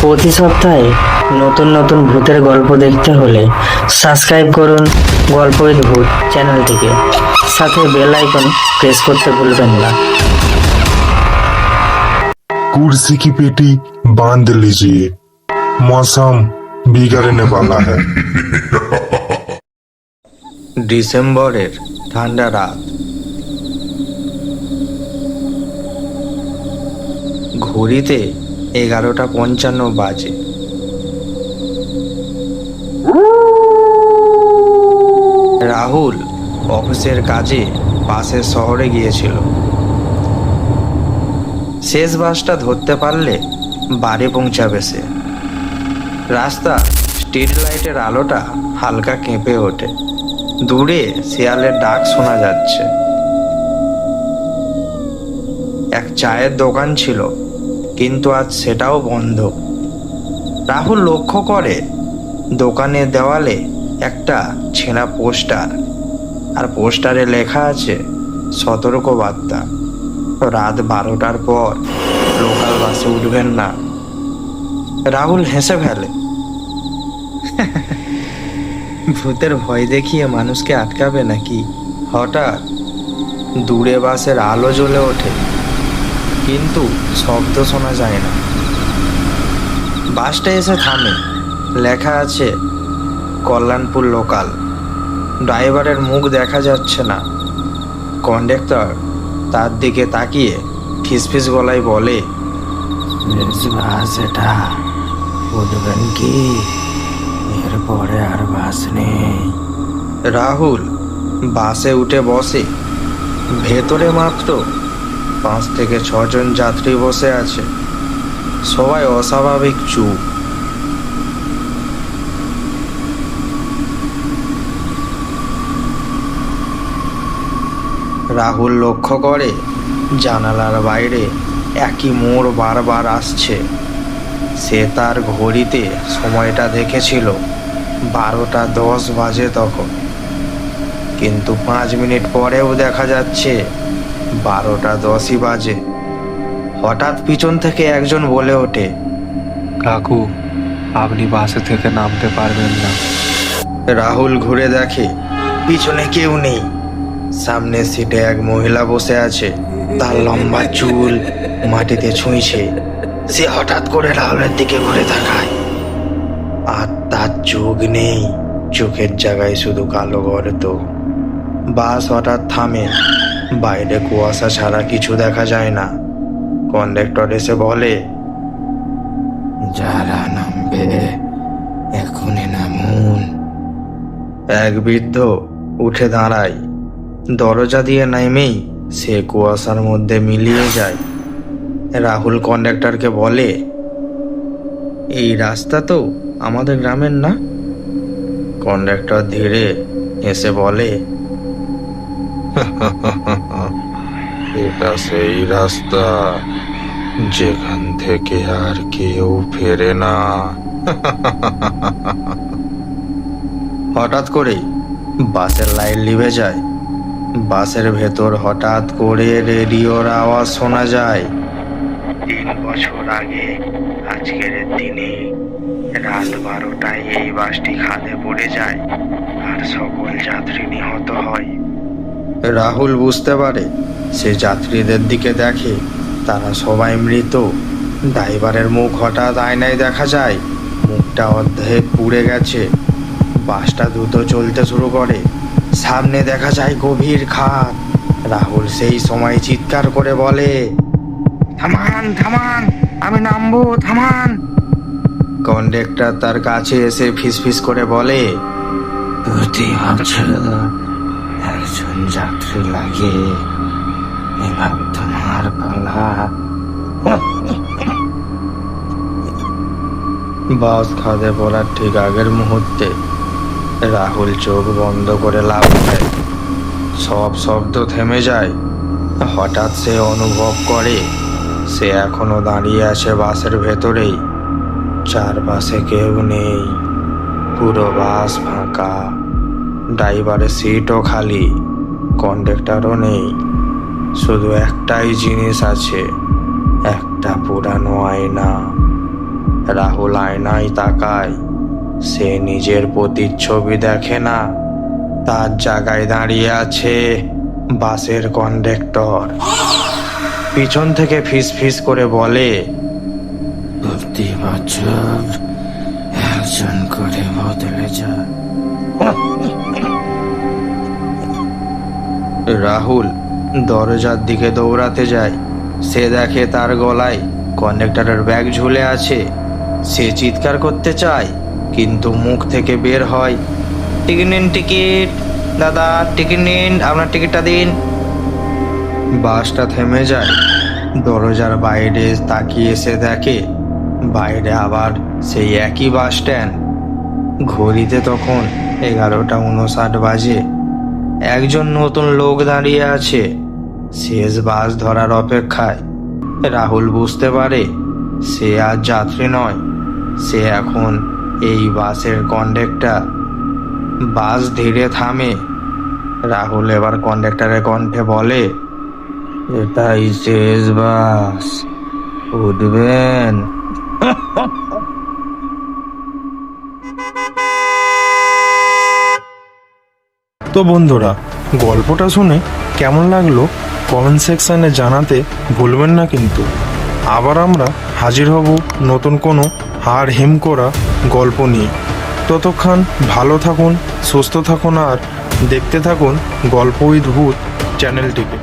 প্রতি সপ্তাহে নতুন নতুন ভূতের গল্প দেখতে হলে সাবস্ক্রাইব করুন গল্প উইথ ভূত চ্যানেলটিকে, সাথে বেল আইকন প্রেস করতে ভুলবেন না। कुर्सी की पेटी बांध लीजिए, मौसम बिगड़ने वाला है। ডিসেম্বরের ঠান্ডা রাত। ঘড়িতে 11:55 বাজে। রাহুল অফিসের কাজে পাশের শহরে গিয়েছিল। শেষ বাসটা ধরতে পারলে বাড়ি পৌঁছাবে সে। রাস্তা স্ট্রিট লাইটের আলোটা হালকা কেঁপে ওঠে। দূরে শিয়ালের ডাক শোনা যাচ্ছে। এক চায়ের দোকান ছিল, কিন্তু আজ সেটাও বন্ধ। রাহুল লক্ষ্য করে দোকানের দেওয়ালে একটা ছেঁড়া পোস্টার, আর পোস্টারে লেখা আছে সতর্ক বার্তা, রাত 12টার পর লোকাল বাসে উঠবেন না। রাহুল হেসে ফেলে। ভূতের ভয় দেখিয়ে মানুষকে আটকাবে নাকি? হঠাৎ দূরে বাসের আলো জ্বলে ওঠে, কিন্তু শব্দ শোনা যায় না। বাসটা এসে থামে। লেখা আছে কল্যাণপুর লোকাল। ড্রাইভারের মুখ দেখা যাচ্ছে না। কন্ডাক্টর তার দিকে তাকিয়ে ফিসফিস গলায় বলে, বাস এটা, উঠবেন কি? এরপরে আর বাস নেই। রাহুল বাসে উঠে বসে। ভেতরে মাত্র 5 থেকে 6 জন যাত্রী বসে আছে। সবাই অস্বাভাবিক চুপ। রাহুল লক্ষ্য করে জানালার বাইরে একই মোড় বারবার আসছে। সে তার ঘড়িতে সময়টা দেখেছিল 12:10 বাজে তখন, কিন্তু 5 মিনিট পরেও দেখা যাচ্ছে 12:10ই বাজে। হঠাৎ পিছন থেকে একজন বলে ওঠে, কাকু, আপনি বাসে থেকে নামতে পারবেন না। রাহুল ঘুরে দেখে পিছনে কেউ নেই। সামনের সিটে এক মহিলা বসে আছে। তার লম্বা চুল মাটিতে ছুঁইছে। সে হঠাৎ করে রাহুলের দিকে ঘুরে তাকায়, আর তার চোখ নেই। চোখের জায়গায় শুধু কালো গর্ত। বাস হঠাৎ থামে। বাইরে কুয়াশা ছাড়া কিছু দেখা যায় না। কন্ডাক্টর এসে বলে, যারা নামবে এখনই নামুন। এক বৃদ্ধ উঠে দাঁড়ায়। দরজা দিয়ে নেমেই সে কুয়াশার মধ্যে মিলিয়ে যায়। রাহুল কন্ডাক্টরকে বলে, এই রাস্তা তো আমাদের গ্রামের না? কন্ডাক্টর ধীরে এসে বলে, এটা সেই রাস্তা যেখান থেকে আর কেউ ফেরে না। হঠাৎ করেই বাসের লাইট নিভে যায়। বাসের ভেতর হঠাৎ করে রেডিওর আওয়াজ শোনা যায়। 3 বছর আগে আজকের দিনে রাত 12টায় এই বাসটি খাদে পড়ে যায়, আর সকল যাত্রী নিহত হয়। রাহুল বুঝতে পারে। সে যাত্রীদের দিকে দেখে, তারা সবাই মৃত। ড্রাইভারের মুখ হঠাৎ আয়নায় দেখা যায়। মুখটা অর্ধেক পুড়ে গেছে। বাসটা দ্রুত চলতে শুরু করে। সামনে দেখা যায় গভীর খাদ। রাহুল সেই সময় চিৎকার করে বলে, থামান থামান, আমি নামবো, থামান। কন্ডাক্টর তার কাছে এসে ফিসফিস করে বলে, প্রতি বছর একজন যাত্রী লাগে, এবার তোমার পালা। বাস খাদে পড়ার ঠিক আগের মুহূর্তে রাহুল চোখ বন্ধ করে লাফ দেয়। সব শব্দ থেমে যায়। হঠাৎ সে অনুভব করে সে এখনো দাঁড়িয়ে আছে বাসের ভেতরেই। চারপাশে কেউ নেই। পুরো বাস ফাঁকা। ড্রাইভারের সিটও খালি, কন্ডাক্টরও নেই। শুধু একটাই জিনিস আছে, একটা পুরানো আয়না। রাহুল আয়নায় তাকায়। সে নিজের প্রতিচ্ছবি দেখে না, তার জায়গায় দাঁড়িয়ে আছে বাসের কন্ডাক্টর। পিছন থেকে ফিস ফিস করে বলে, প্রতি বছর একজন করে বদলে যায়। রাহুল দরজার দিকে দৌড়াতে যায়। সে দেখে তার গলায় কন্ডাক্টরের ব্যাগ ঝুলে আছে। সে চিৎকার করতে চায়, কিন্তু মুখ থেকে বের হয়, টিকিট নিন, টিকিট দাদা, টিকিট নিন, আপনার টিকিটটা দিন। বাসটা থেমে যায়। দরজার বাইরে তাকিয়ে সে দেখে বাইরে আবার সেই একই বাস স্ট্যান্ড। ঘড়িতে তখন 11:59 বাজে। একজন নতুন লোক দাঁড়িয়ে আছে, শেষ বাস ধরার অপেক্ষায়। রাহুল বুঝতে পারে সে আর যাত্রী নয়, সে এখন এই বাসের কন্ডাক্টর। বাস ধীরে থামে। রাহুল এবার কন্ডাক্টরের কণ্ঠে বলে, এটাই শেষ বাস, উঠবেন? তো বন্ধুরা, গল্পটা শুনে কেমন লাগলো কমেন্ট সেকশানে জানাতে ভুলবেন না কিন্তু। আবার আমরা হাজির হব নতুন কোনো হাড় হিম করা গল্প নিয়ে। ততক্ষণ ভালো থাকুন, সুস্থ থাকুন আর দেখতে থাকুন গল্প উইথ ভূত চ্যানেলটিকে।